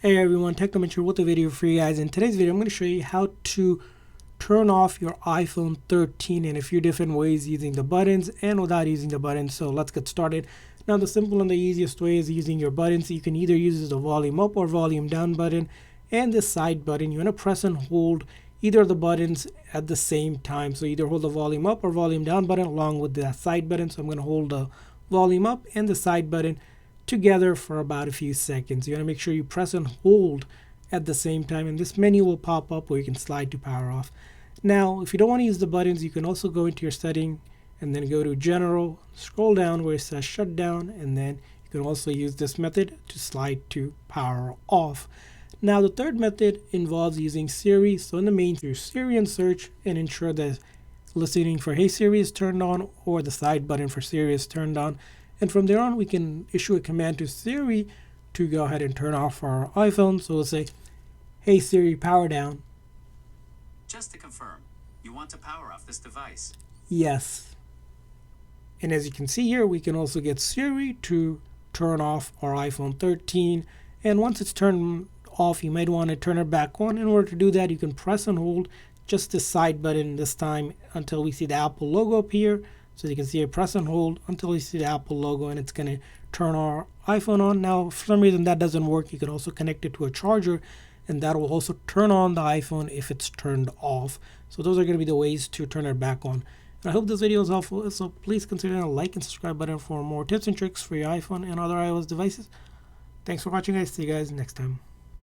Hey everyone, Technomentary with a video for you guys. In today's video, I'm going to show you how to turn off your iPhone 13 in a few different ways using the buttons and without using the buttons. So let's get started. Now the simple and the easiest way is using your buttons. You can either use the volume up or volume down button and the side button. You want to press and hold either of the buttons at the same time. So either hold the volume up or volume down button along with the side button. So I'm going to hold the volume up and the side button together for about a few seconds. You want to make sure you press and hold at the same time, and this menu will pop up where you can slide to power off. Now if you don't want to use the buttons, you can also go into your setting and then go to general, scroll down where it says shutdown, and then you can also use this method to slide to power off. Now the third method involves using Siri. So in the main, through Siri and search and ensure that listening for Hey Siri is turned on or the side button for Siri is turned on. And from there on, we can issue a command to Siri to go ahead and turn off our iPhone. So we'll say, Hey Siri, power down. Just to confirm, you want to power off this device? Yes. And as you can see here, we can also get Siri to turn off our iPhone 13. And once it's turned off, you might want to turn it back on. In order to do that, you can press and hold just the side button this time until we see the Apple logo appear. So you can see I press and hold until you see the Apple logo, and it's going to turn our iPhone on. Now, if for some reason that doesn't work, you can also connect it to a charger, and that will also turn on the iPhone if it's turned off. So those are going to be the ways to turn it back on. And I hope this video is helpful. So please consider a like and subscribe button for more tips and tricks for your iPhone and other iOS devices. Thanks for watching, guys. See you guys next time.